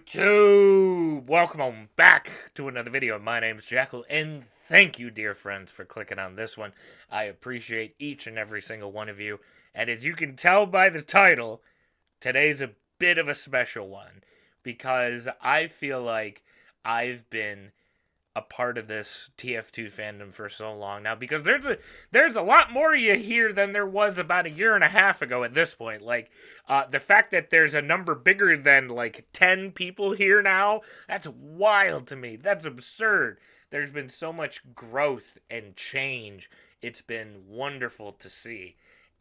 YouTube! Welcome on back to another video. My name's Jackal, and thank you, dear friends, for clicking on this one. I appreciate each and every single one of you. And as you can tell by the title, today's a bit of a special one because I feel like I've been a part of this TF2 fandom for so long now because there's a lot more you hear than there was about a year and a half ago at this point. Like the fact that there's a number bigger than like 10 people here now, that's wild to me. That's absurd. There's been so much growth and change. It's been wonderful to see.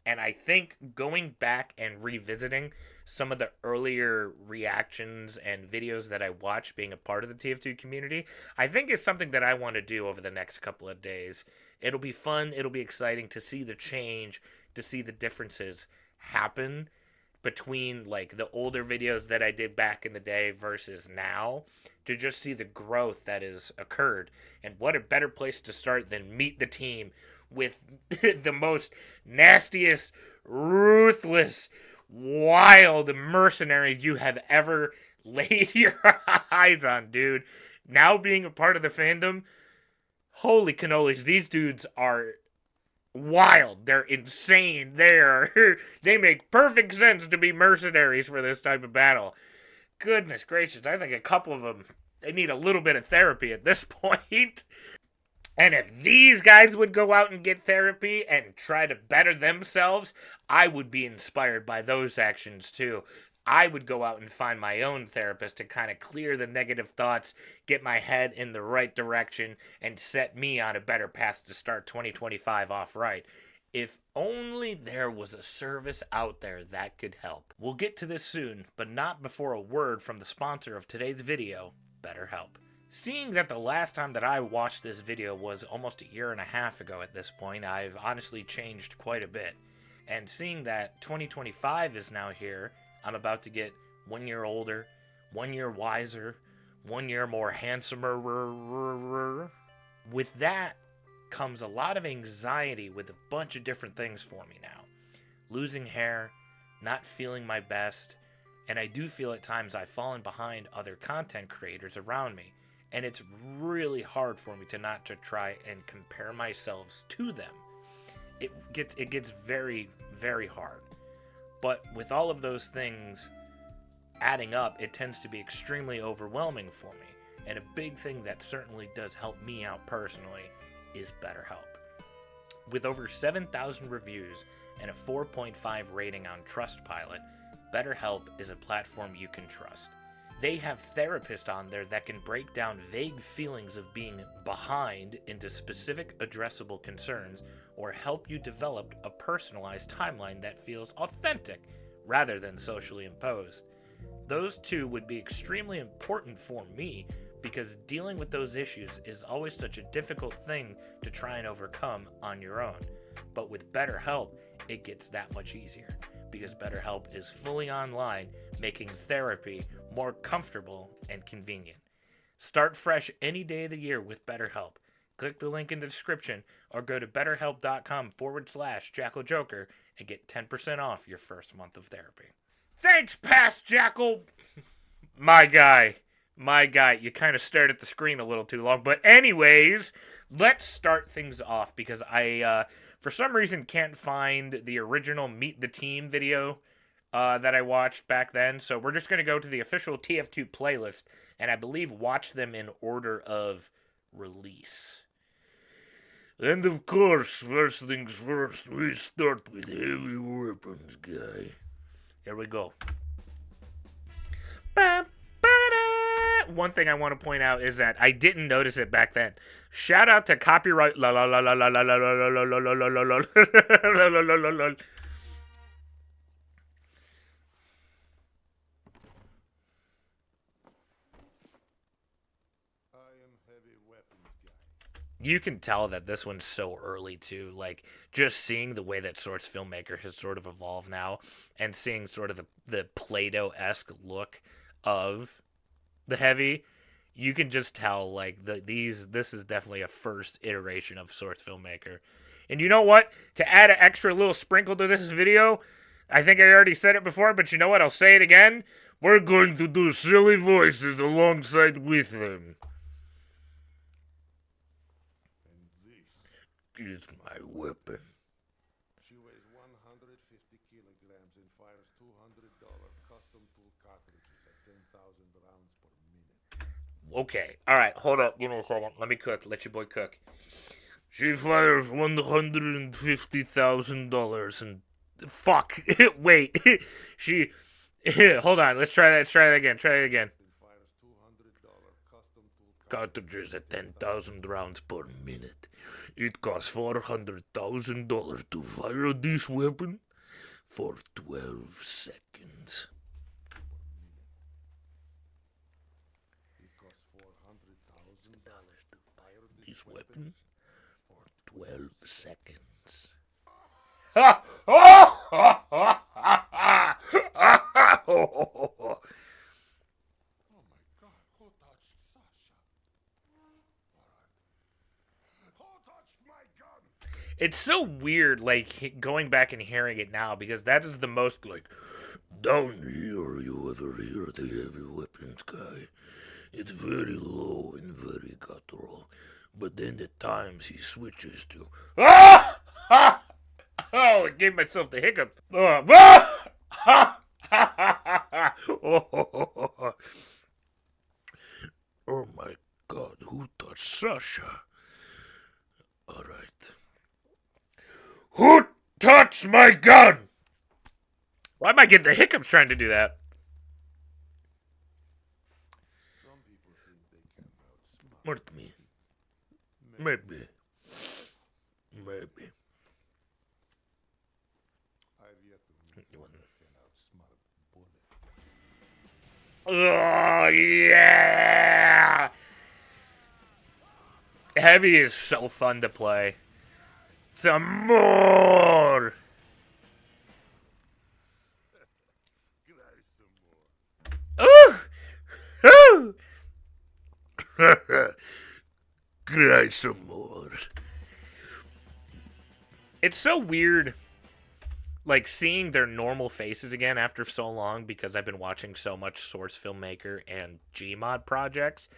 And I think going back and revisiting some of the earlier reactions and videos that I watched being a part of the TF2 community, I think is something that I want to do over the next couple of days. It'll be fun, it'll be exciting to see the change, to see the differences happen between like the older videos that I did back in the day versus now, to just see the growth that has occurred. And what a better place to start than meet the team with the most nastiest, ruthless, wild mercenaries you have ever laid your eyes on, dude. Now being a part of the fandom, holy cannolis, these dudes are wild. They're insane. They make perfect sense to be mercenaries for this type of battle. Goodness gracious, I think a couple of them, they need a little bit of therapy at this point. And if these guys would go out and get therapy and try to better themselves, I would be inspired by those actions too. I would go out and find my own therapist to kind of clear the negative thoughts, get my head in the right direction, and set me on a better path to start 2025 off right. If only there was a service out there that could help. We'll get to this soon, but not before a word from the sponsor of today's video, BetterHelp. Seeing that the last time that I watched this video was almost a year and a half ago at this point, I've honestly changed quite a bit. And seeing that 2025 is now here, I'm about to get 1 year older, 1 year wiser, 1 year more handsomer. With that comes a lot of anxiety with a bunch of different things for me now. Losing hair, not feeling my best, and I do feel at times I've fallen behind other content creators around me. And it's really hard for me to not to try and compare myself to them. It gets very, very hard. But with all of those things adding up, it tends to be extremely overwhelming for me. And a big thing that certainly does help me out personally is BetterHelp. With over 7,000 reviews and a 4.5 rating on Trustpilot, BetterHelp is a platform you can trust. They have therapists on there that can break down vague feelings of being behind into specific addressable concerns or help you develop a personalized timeline that feels authentic rather than socially imposed. Those two would be extremely important for me because dealing with those issues is always such a difficult thing to try and overcome on your own. But with BetterHelp, it gets that much easier because BetterHelp is fully online, making therapy more comfortable and convenient. Start fresh any day of the year with BetterHelp. Click the link in the description or go to betterhelp.com/JackalJoker and get 10% off your first month of therapy. Thanks, Past Jackal! My guy. You kind of stared at the screen a little too long. But anyways, let's start things off because I, for some reason, can't find the original Meet the Team video that I watched back then. So we're just going to go to the official TF2 playlist and I believe watch them in order of release. And of course, first things first, we start with heavy weapons, guy. Here we go. One thing I want to point out is that I didn't notice it back then. Shout out to copyright la la la la la la la la la la la la la la la. You can tell that this one's so early too. Like just seeing the way that Source Filmmaker has sort of evolved now, and seeing sort of the Play-Doh-esque look of the Heavy, you can just tell like this is definitely a first iteration of Source Filmmaker. And you know what? To add an extra little sprinkle to this video, I think I already said it before, but you know what? I'll say it again. We're going to do silly voices alongside with them. And this Is my weapon. She weighs 150 kilograms and fires $200 custom tool cartridges at 10,000 rounds per minute. Okay. Alright, hold up. Give me a second. Let me cook. Let your boy cook. She fires $150,000 and... Fuck. Wait. She... Hold on. Let's try that. Let's try that again. Try it again. And fires $200 custom tool Cartridges at 10,000 rounds per minute. It costs $400,000 to fire this weapon for 12 seconds. It costs $400,000 to fire This weapon for 12 seconds. Oh my God, who touched Sasha? Who touched my gun? It's so weird, like, going back and hearing it now, because that is the most, like, down here you ever hear the heavy weapons guy. It's very low and very guttural, but then at times he switches to, ah! Ah! Oh, I gave myself the hiccup. Ah! Ah! Oh my God, who touched Sasha? Alright. Who touched my gun? Why am I getting the hiccups trying to do that? Some people think they can outsmart Me. Maybe. I've yet to meet one that can outsmart Bullet. Oh, yeah! Heavy is so fun to play. Some more! Cry some more. Ooh! Ooh! Cry some more. It's so weird, like, seeing their normal faces again after so long, because I've been watching so much Source Filmmaker and Gmod projects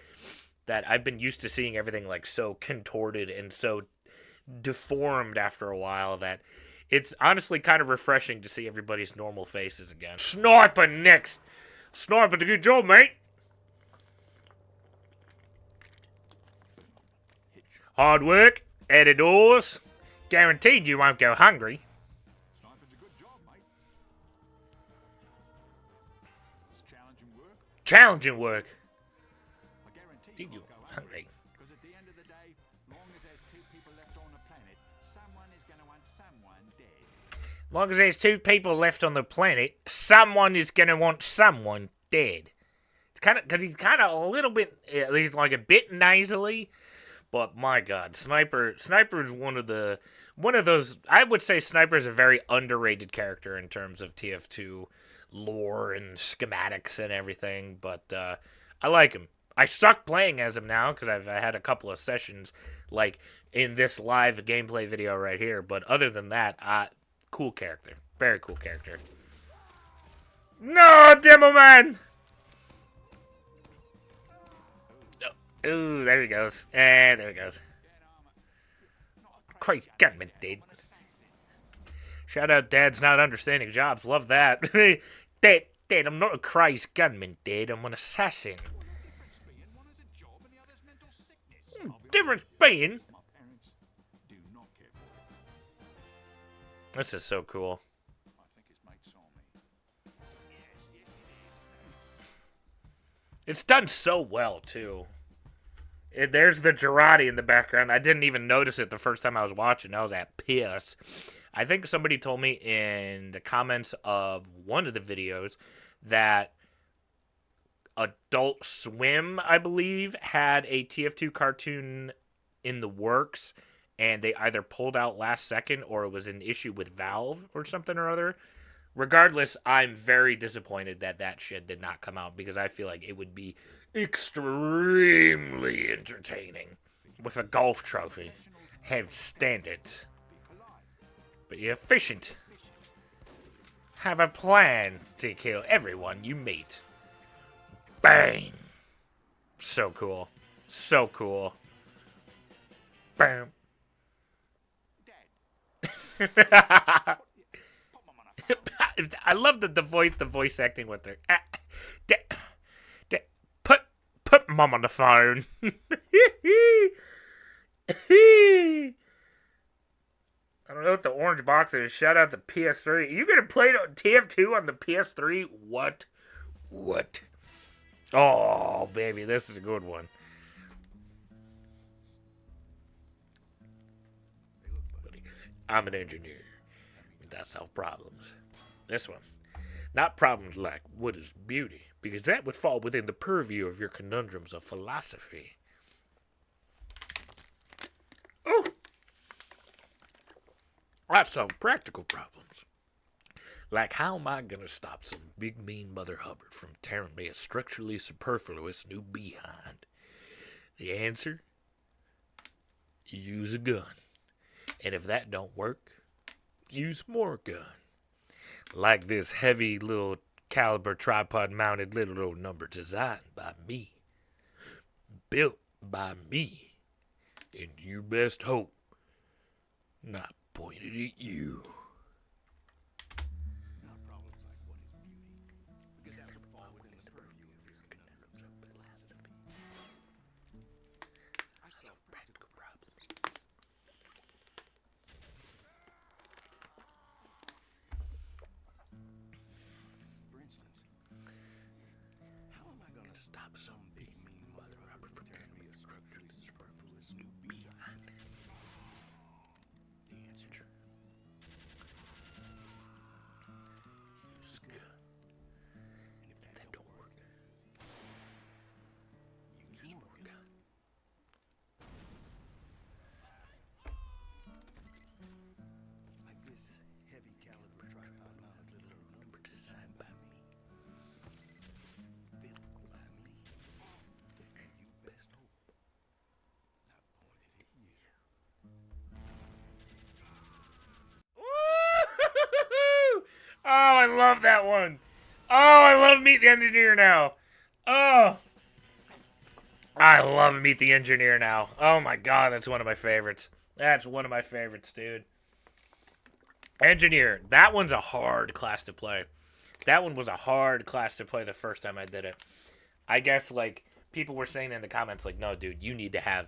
that I've been used to seeing everything, like, so contorted and so deformed after a while that it's honestly kind of refreshing to see everybody's normal faces again. Sniper next! Sniper, good job, mate! Hard work, out of doors, guaranteed you won't go hungry. Sniper's a good job, mate. It's challenging work. Challenging work. I guarantee Did you you won't go hungry? Because at the end of the day, long as there's two people left on the planet, someone is going to want someone dead. Long as there's two people left on the planet, someone is gonna want someone dead. It's kind of because he's kind of a little bit, he's like a bit nasally, but my God, Sniper is one of those. I would say Sniper is a very underrated character in terms of TF2 lore and schematics and everything. But I like him. I suck playing as him now because I had a couple of sessions like in this live gameplay video right here. But other than that, cool character. Very cool character. No, Demoman! Oh, ooh, there he goes. And there he goes. Crazy gunman, dude. Shout out Dad's Not Understanding Jobs. Love that. Dad, I'm not a crazy gunman, Dad. I'm an assassin. Difference being one is a job and the other's mental sickness. Difference being... My parents do not care for it. This is so cool. I think his mate saw me. Yes, it is. It's done so well, too. There's the Girardi in the background. I didn't even notice it the first time I was watching. I was at piss. I think somebody told me in the comments of one of the videos that Adult Swim, I believe, had a TF2 cartoon in the works, and they either pulled out last second or it was an issue with Valve or something or other. Regardless, I'm very disappointed that that shit did not come out because I feel like it would be extremely entertaining with a golf trophy. Have standards. But you're efficient. Have a plan to kill everyone you meet. Bang! So cool. So cool. Bam. Dad, put mum on a phone. I love the voice acting with her. Put mom on the phone. I don't know what the orange box is. Shout out the PS3. You gonna play TF2 on the PS3? What? Oh, baby, this is a good one. I'm an engineer. I solve problems. This one. Not problems like what is beauty, because that would fall within the purview of your conundrums of philosophy. Oh! I solve practical problems. Like, how am I gonna stop some big mean Mother Hubbard from tearing me a structurally superfluous new behind? The answer? Use a gun. And if that don't work, use more gun. Like this heavy little caliber tripod mounted little old number designed by me. Built by me. And you best hope not pointed at you. Not problems like what is beauty, because that would fall within the purview of your conundrums of philosophy. I solve practical problems. For instance, how am I gonna stop some big mean Mother Hubbard from tearing me a structurally superfluous new behind? The answer. Use gun. And if that don't work, use more gun. Like this heavy caliber tripod mounted little number designed by me. Built by me. And you best hope not pointed at you. Woo! Oh, I love that one. Oh, I love Meet the Engineer now. Oh, I love Meet the Engineer now. Oh my god, that's one of my favorites. That's one of my favorites, dude. Engineer. That one's a hard class to play. That one was a hard class to play the first time I did it. I guess, like, people were saying in the comments, like, no, dude, you need to have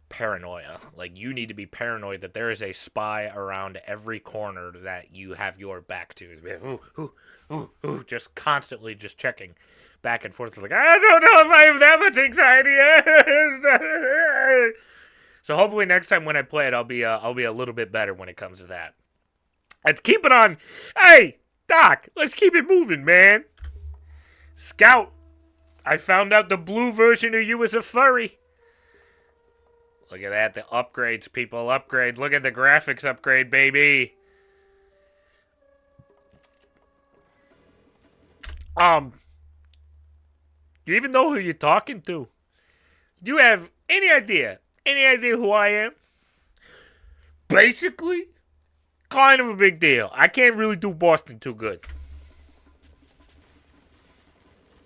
paranoia. Like, you need to be paranoid that there is a spy around every corner that you have your back to. Ooh, just constantly just checking back and forth. Like, I don't know if I have that much anxiety. So hopefully next time when I play it, I'll be a little bit better when it comes to that. Let's keep it on. Hey, Doc, let's keep it moving, man. Scout, I found out the blue version of you is a furry. Look at that, the upgrades, people, upgrades. Look at the graphics upgrade, baby. You even know who you're talking to? Do you have any idea who I am? Basically, kind of a big deal. I can't really do Boston too good.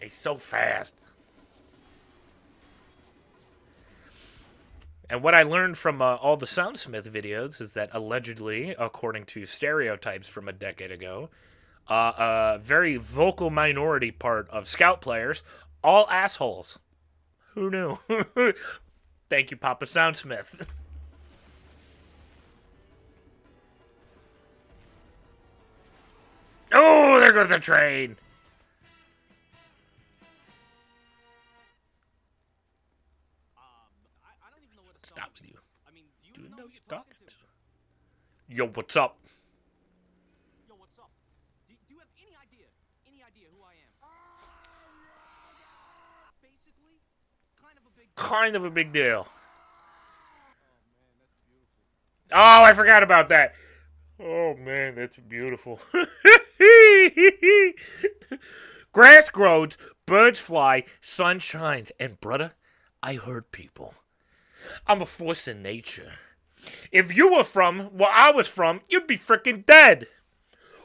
He's so fast. And what I learned from all the Soundsmith videos is that allegedly, according to stereotypes from a decade ago, a very vocal minority part of Scout players, all assholes. Who knew? Thank you, Papa Soundsmith. Oh, there goes the train. I don't even know what to Stop with you. I mean, do Do you you know know who you're you're talking talking to? Yo, what's up? Yo, what's up? Do you have any idea who I am? Basically, kind of a big Deal. Oh man, that's beautiful. Oh, I forgot about that. Oh, man, that's beautiful. Grass grows, birds fly, sun shines, and brother, I hurt people. I'm a force in nature. If you were from where I was from, you'd be freaking dead.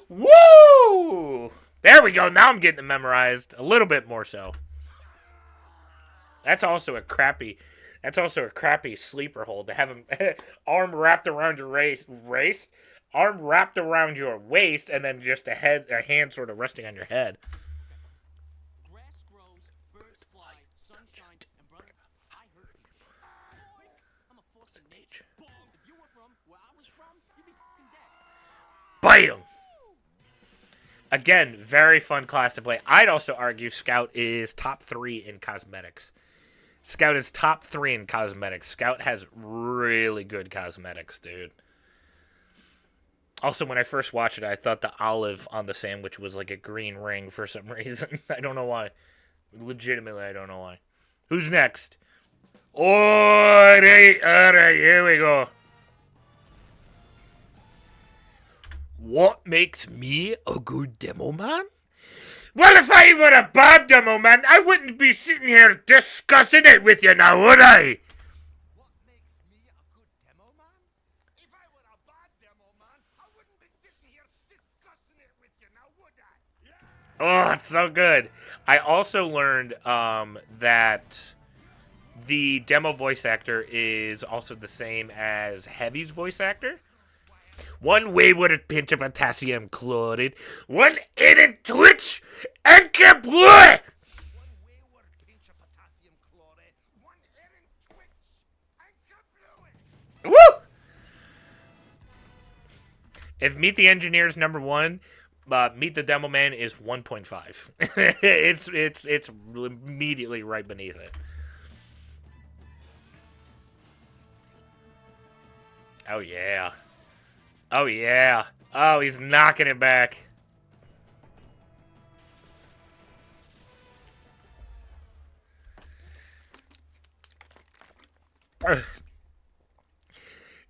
Woo! There we go. Now I'm getting it memorized. A little bit more so. That's also a crappy. That's also a crappy sleeper hold to have him arm wrapped around your arm wrapped around your waist, and then just a hand sort of resting on your head. Grass grows, birds fly, sunshine, and brother, I hurt people. Boink! I'm a force of nature. Boom! If you were from where I was from, you'd be fucking dead. Bam! Again, very fun class to play. I'd also argue Scout is top 3 in cosmetics. Scout is top 3 in cosmetics. Scout has really good cosmetics, dude. Also, when I first watched it, I thought the olive on the sandwich was like a green ring for some reason. I don't know why. Legitimately, I don't know why. Who's next? Alright, here we go. What makes me a good demo man? Well, if I were a bad demo man, I wouldn't be sitting here discussing it with you now, would I? What makes me a good demo man? If I were a bad demo man, I wouldn't be sitting here discussing it with you now, would I? Yeah! Oh, it's so good. I also learned that the demo voice actor is also the same as Heavy's voice actor. One wayward pinch of potassium chloride, one hidden twitch, and kabloy! One wayward pinch of potassium chloride, one hidden twitch, and kablooey! Woo! If Meet the Engineer's number 1, Meet the Demoman is 1.5. it's immediately right beneath it. Oh yeah. Oh yeah. Oh, he's knocking it back.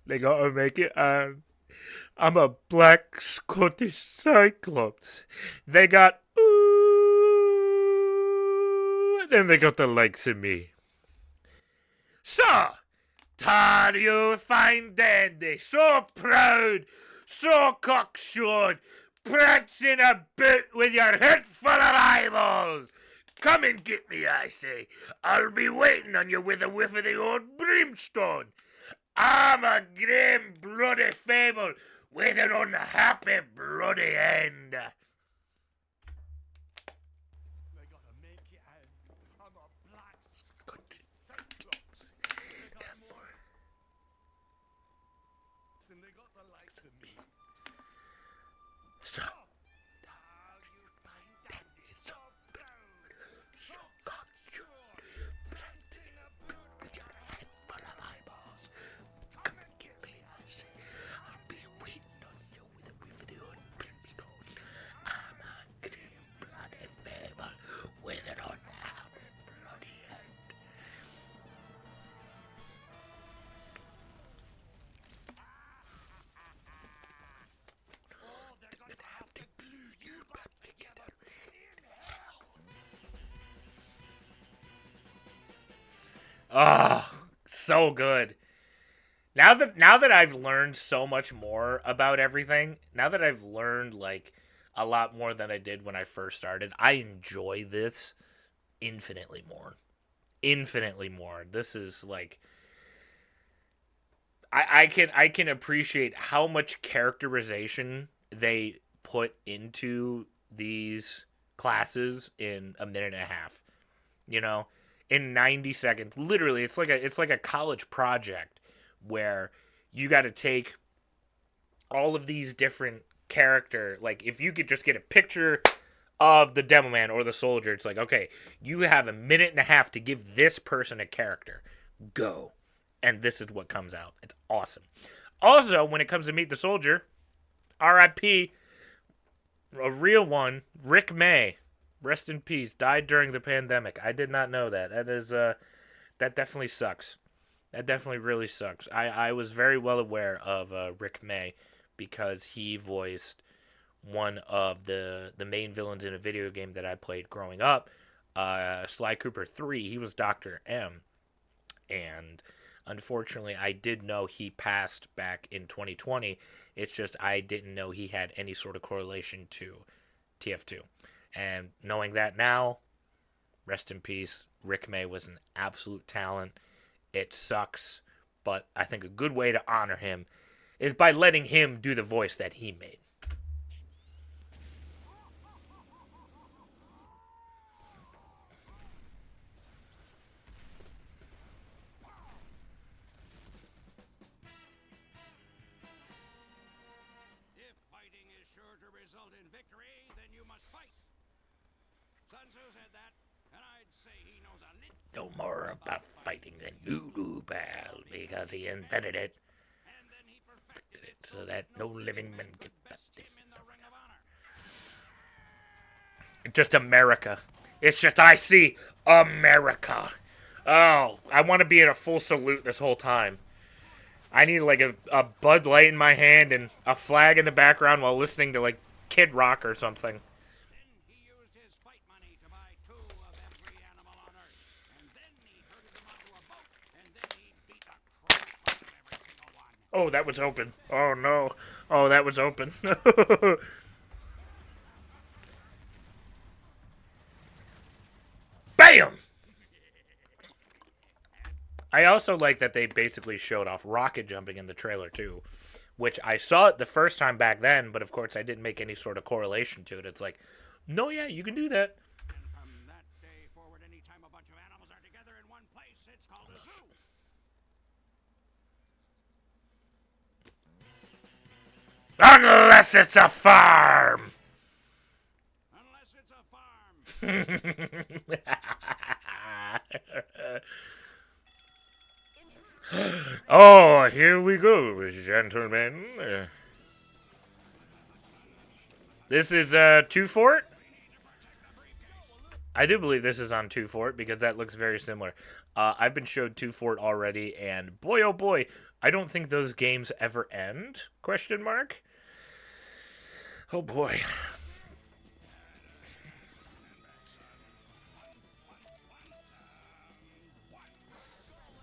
They gotta make it. I'm a black Scottish Cyclops. They got ooh, and then they got the likes of me. So, tar you fine dandy, so proud, so cocksure, prancing about with your head full of eyeballs. Come and get me, I say. I'll be waiting on you with a whiff of the old brimstone. I'm a grim, bloody fable with an unhappy, bloody end. They gotta make it out. I'm a black Scottish Cyclops. They got more. And they got the likes of me. So, How you find that is so proud, so cocksure, prancing about with your head full of eyeballs. Come and Get me, I say. I'll be waiting on you with a whiff of the old brimstone. I'm a grim, bloody fable with an unhappy, bloody end. Oh, they're going to have to glue you back together in hell. Oh, so good. Now that I've learned so much more about everything, now that I've learned like a lot more than I did when I first started, I enjoy this infinitely more. Infinitely more. This is like I can appreciate how much characterization they put into these classes in a minute and a half. You know, in 90 seconds. Literally, it's like a college project where you got to take all of these different character, like if you could just get a picture of the demo man or the soldier, it's like, okay, you have a minute and a half to give this person a character. Go. And this is what comes out. It's awesome. Also, when it comes to Meet the Soldier, RIP, a real one, Rick May, rest in peace, died during the pandemic. I did not know that. That definitely sucks. That definitely really sucks. I was very well aware of Rick May because he voiced one of the main villains in a video game that I played growing up, Sly Cooper 3. He was Dr. M. And unfortunately, I did know he passed back in 2020. It's just I didn't know he had any sort of correlation to TF2. And knowing that now, Rest in peace. Rick May was an absolute talent. It sucks, but I think a good way to honor him is by letting him do the voice that he made. If fighting is sure to result in victory, then you must fight. Sun Tzu said that, and I'd say he knows a little. No more about fighting than you do, pal, because he invented it And then he perfected it so that no living man could best him in the Ring of Honor. just America. It's just I see America. Oh, I want to be in a full salute this whole time. I need like a Bud Light in my hand and a flag in the background while listening to like Kid Rock or something. Then he used his fight money to buy 2 of every animal on Earth. And then he herded them onto a boat. And then he beat the crap out of every single one. Oh, that was open. Oh no. Oh, that was open. Bam! I also like that they basically showed off rocket jumping in the trailer too, which I saw it the first time back then, but of course I didn't make any sort of correlation to it. It's like, no, yeah, you can do that. And from that day forward, anytime a bunch of animals are together in one place, it's called a zoo. Unless it's a farm! Unless it's a farm. Oh, here we go, gentlemen. This is 2 Fort? I do believe this is on 2 Fort because that looks very similar. I've been showed 2 Fort already, and boy, oh boy, I don't think those games ever end? Question mark? Oh boy.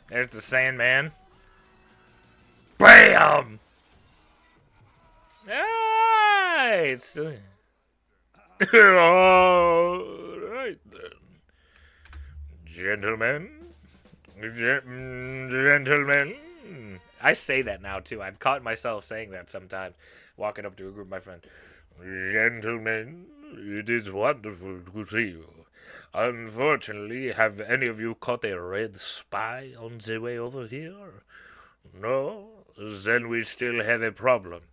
There's the Sandman. BAM! Alright. Alright then. Gentlemen. Gentlemen. I say that now too. I've caught myself saying that sometimes. Walking up to a group of my friends. Gentlemen, it is wonderful to see you. Unfortunately, have any of you caught a red spy on the way over here? No? Then we still have a problem.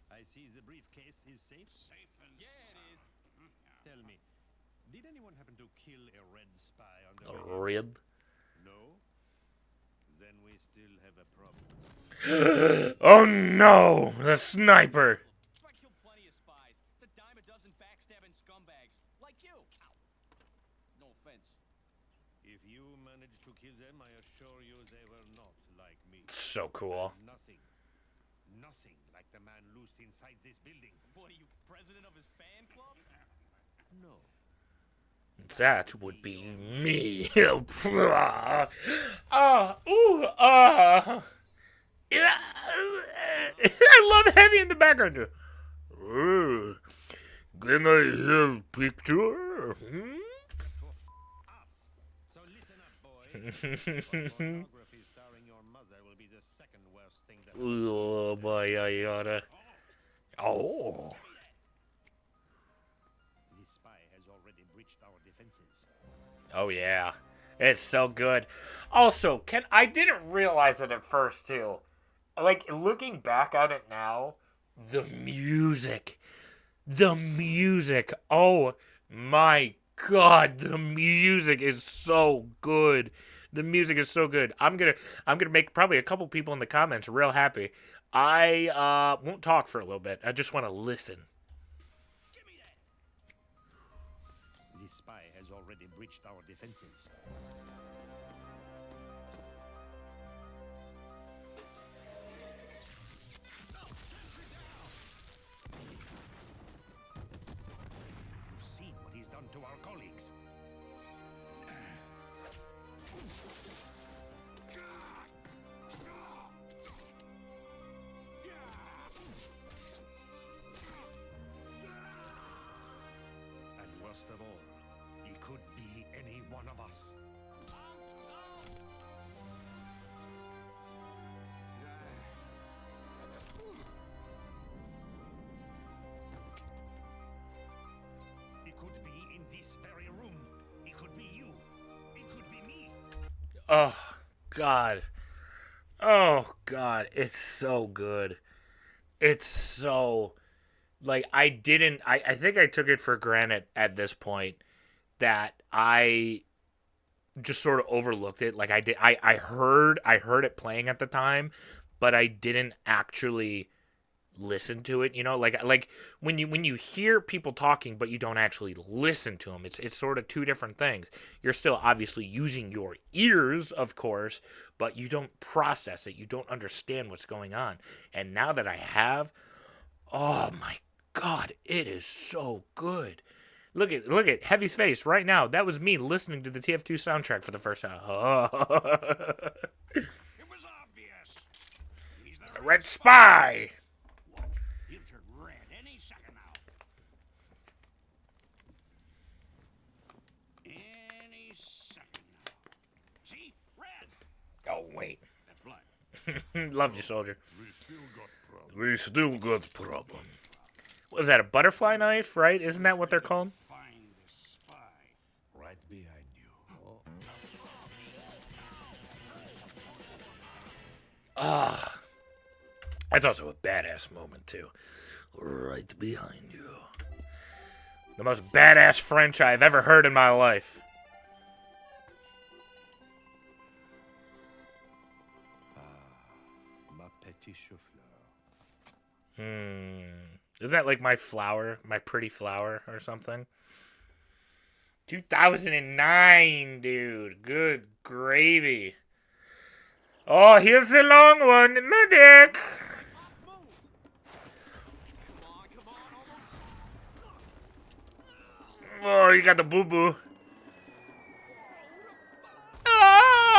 I see the briefcase is safe. Safe and Yeah, it is. Tell me, did anyone happen to kill a red spy on the A way here? red? No? Then we still have a problem. Oh no! The sniper! I killed plenty of spies. The dime a dozen backstabbing scumbags. Like you. Ow. No offense. If you managed to kill them, I assure you they were not like me. So cool. Nothing. Nothing like the man loosed inside this building. What are you, president of his fan club? No. That would be me. Yeah. I love Heavy in the background. Can I have picture? Us. So listen up, boy. Pornography starring your mother will be the second worst thing that. Oh boy, I oughta. Oh. This spy has already breached our defenses. Oh yeah. It's so good. Also, I didn't realize it at first too. Like looking back at it now, the music. Oh my god, the music is so good. The music is so good. I'm gonna make probably a couple people in the comments real happy. I won't talk for a little bit. I just want to listen. give me that. This spy has already breached our defenses. You've seen what he's done to our colleagues. And worse Worst of all, he could be any one of us. He could be in this very room. He could be you. He could be me. Oh, God. Oh, God. It's so good. It's so... Like, I think I took it for granted at this point that I just sort of overlooked it. Like, I heard it playing at the time, but I didn't actually listen to it, you know, like when you hear people talking but you don't actually listen to them, it's sort of two different things. You're still obviously using your ears, of course, but you don't process it, you don't understand what's going on. And now that I have, oh my God, it is so good. Look at Heavy's face right now. That was me listening to the TF2 soundtrack for the first time. It was obvious. He's the Red Spy. He'll turn red any second now. Any second now. See? Red. Oh wait. That's blood. Love you, soldier. We still got problems. We still got problem. What is that, a butterfly knife, right? Isn't that what they're called? Find the spy. Right behind you. Ah. That's also a badass moment, too. Right behind you. The most badass French I've ever heard in my life. Ma petite chauffeur. Isn't that like my flower? My pretty flower or something? 2009, dude. Good gravy. Oh, here's the long one. Medic! Oh, you got the boo-boo. Ah!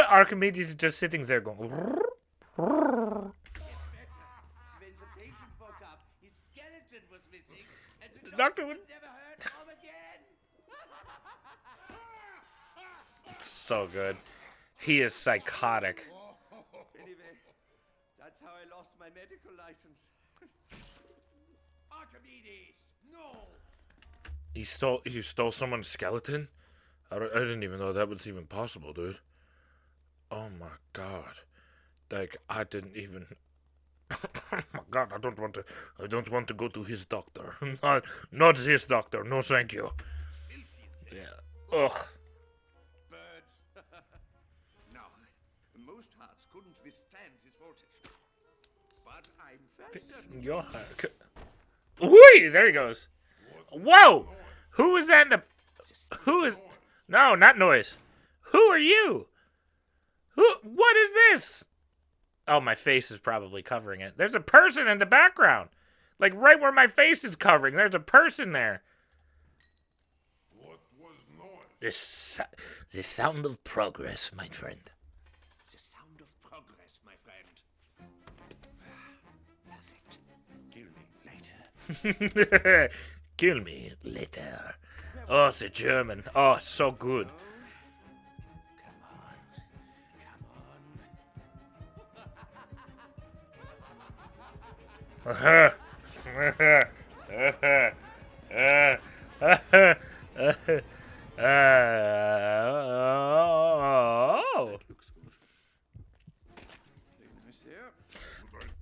Archimedes is just sitting there going. When the patient woke up, his skeleton was missing, and the doctor was would- never heard from again. It's so good. He is psychotic. Anyway, that's how I lost my medical license. Archimedes. No. You stole someone's skeleton? I didn't even know that was even possible, dude. Oh my God. Like, I didn't even. Oh my God, I don't want to go to his doctor. Not this doctor. No, thank you. Yeah. Ugh. Birds. No, most hearts couldn't withstand this voltage. But I'm very certain. Your heart. Whee! There he goes. Whoa! Who is that in the... Who is... No, not noise. Who are you? What is this? Oh, my face is probably covering it. There's a person in the background. Like, right where my face is covering. There's a person there. What was noise? The sound of progress, my friend. The sound of progress, my friend. Perfect. Kill me later. Kill me later. Oh, it's a German. Oh, it's so good. Oh.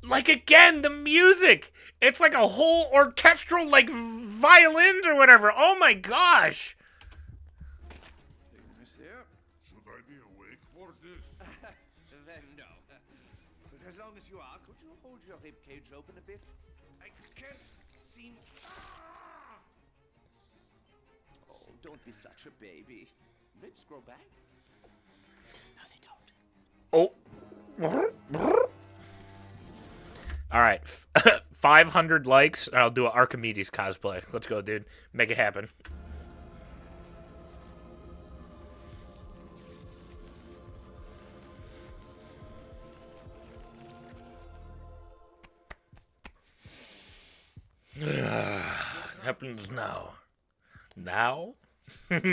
Like, again, the music. It's like a whole orchestral, like, violins or whatever. Oh my gosh. Should I be awake for this? Then no. But as long as you are, could you hold your rib cage open a bit? I can't seem. Oh, don't be such a baby. Ribs grow back? No, they don't. Oh. All right. 500 likes, and I'll do an Archimedes cosplay. Let's go, dude. Make it happen. happens now. Now? Let's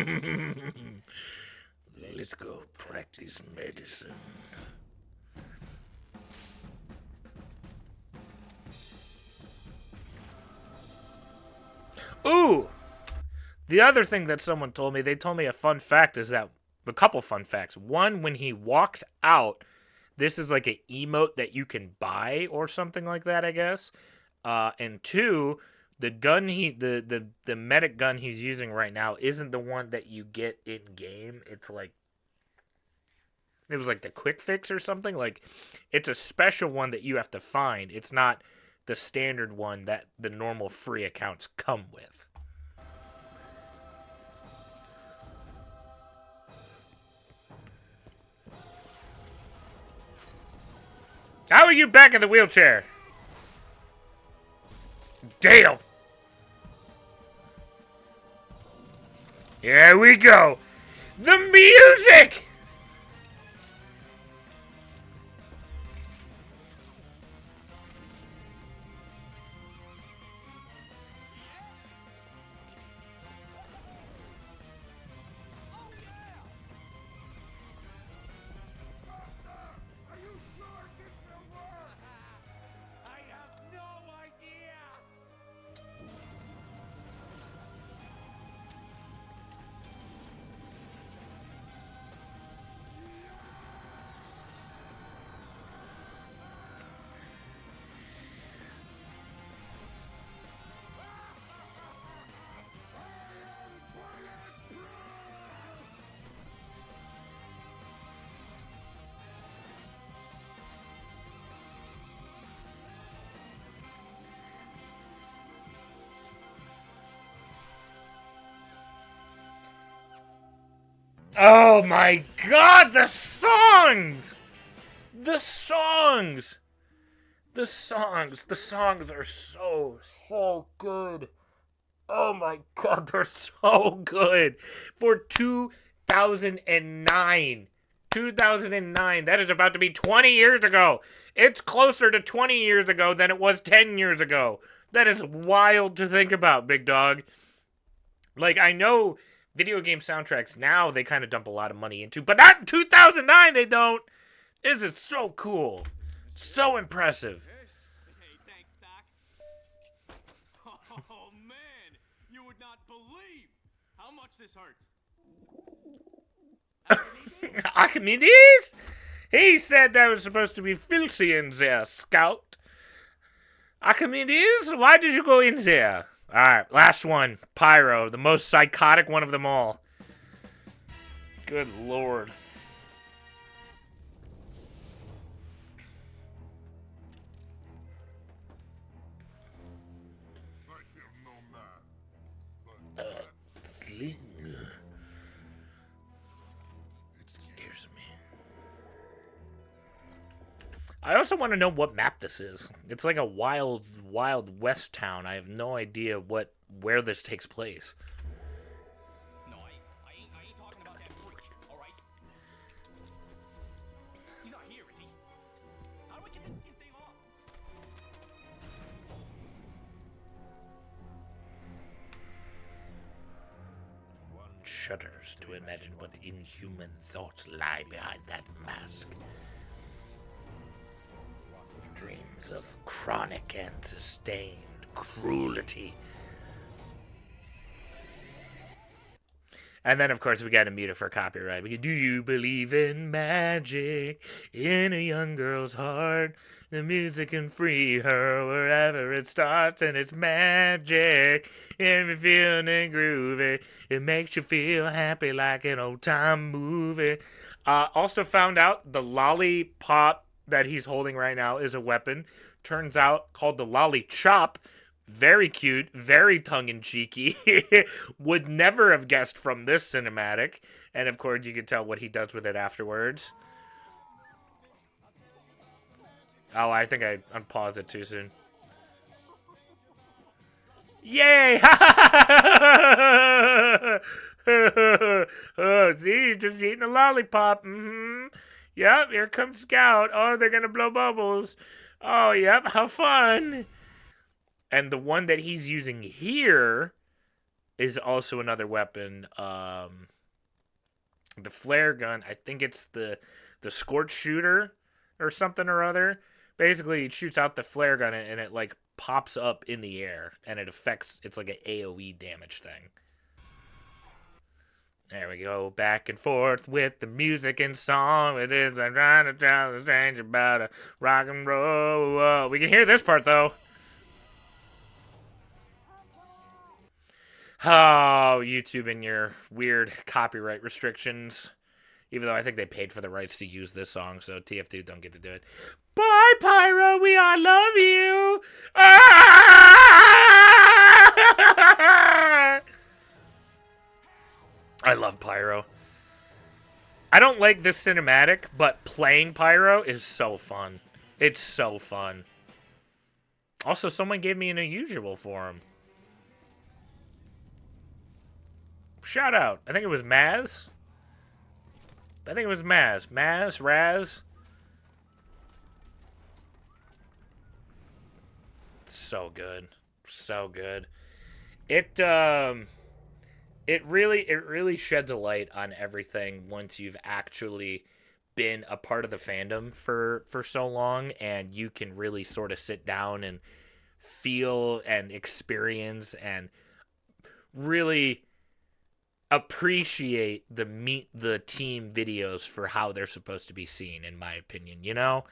go practice medicine. Ooh! The other thing that someone told me, they told me a fun fact is that, a couple fun facts. One, when he walks out, this is like an emote that you can buy or something like that, I guess. And two, the gun the medic gun he's using right now isn't the one that you get in game. It's like, it was like the quick fix or something. Like, it's a special one that you have to find. It's not the standard one that the normal free accounts come with. How are you back in the wheelchair? Damn! Here we go! The music! Are you sure this will work? I have no idea! Oh my god, the songs! The songs! The songs are so good. Oh my god, they're so good. For 2009. 2009. That is about to be 20 years ago. It's closer to 20 years ago than it was 10 years ago. That is wild to think about, big dog. Like, I know video game soundtracks now they kind of dump a lot of money into, but not in 2009 they don't. This is so cool. So impressive. Hey, thanks, Doc. Oh, man. You would not believe how much this hurts. Archimedes? He said that was supposed to be filthy in there, Scout. Archimedes, why did you go in there? Alright, last one. Pyro, the most psychotic one of them all. Good lord. I feel no man, but Sling. it's Scares me. I also want to know what map this is. It's like a wild west town. I have no idea where this takes place. No, I ain't talking about that bridge, all right? He's not here, is he? How do I get this fucking thing off? Shudders to imagine what inhuman thoughts lie behind that mask. Dreams of chronic and sustained cruelty. And then, of course, we got to mute it for copyright. Because, do you believe in magic in a young girl's heart? The music can free her wherever it starts, and it's magic. If you're feeling groovy, it makes you feel happy like an old-time movie. Also found out the lollipop that he's holding right now is a weapon. Turns out called the Lolly Chop. Very cute, very tongue-in-cheeky. Would never have guessed from this cinematic. And of course you can tell what he does with it afterwards. Oh, I think I unpaused it too soon. Yay! Oh, see, he's just eating a lollipop. Yep, here comes Scout. Oh, they're gonna blow bubbles. Oh, yep, how fun. And the one that he's using here is also another weapon. The flare gun, I think it's the scorch shooter or something or other. Basically, it shoots out the flare gun and it like pops up in the air and it affects. It's like an AOE damage thing. There we go, back and forth with the music and song. It is I'm trying to tell a stranger about a rock and roll. We can hear this part though. Oh, YouTube and your weird copyright restrictions. Even though I think they paid for the rights to use this song, so TF2 don't get to do it. Bye, Pyro. We all love you. Ah! I love Pyro. I don't like this cinematic, but playing Pyro is so fun. It's so fun. Also, someone gave me an unusual for him. Shout out. I think it was Maz. Maz, Raz. So good. So good. It really sheds a light on everything once you've actually been a part of the fandom for so long, and you can really sort of sit down and feel and experience and really appreciate the Meet the Team videos for how they're supposed to be seen, in my opinion, you know?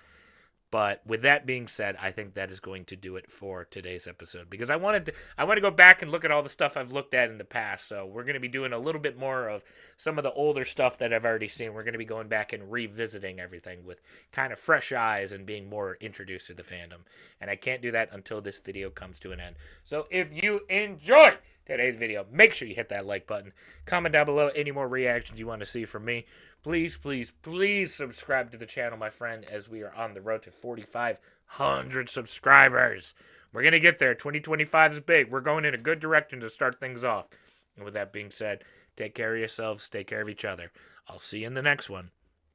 But with that being said, I think that is going to do it for today's episode, because I want to go back and look at all the stuff I've looked at in the past. So we're going to be doing a little bit more of some of the older stuff that I've already seen. We're going to be going back and revisiting everything with kind of fresh eyes and being more introduced to the fandom. And I can't do that until this video comes to an end. So if you enjoyed today's video, make sure you hit that like button. Comment down below any more reactions you want to see from me. Please, please, please subscribe to the channel, my friend, as we are on the road to 4,500 subscribers. We're going to get there. 2025 is big. We're going in a good direction to start things off. And with that being said, take care of yourselves. Take care of each other. I'll see you in the next one.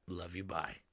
Love you. Bye.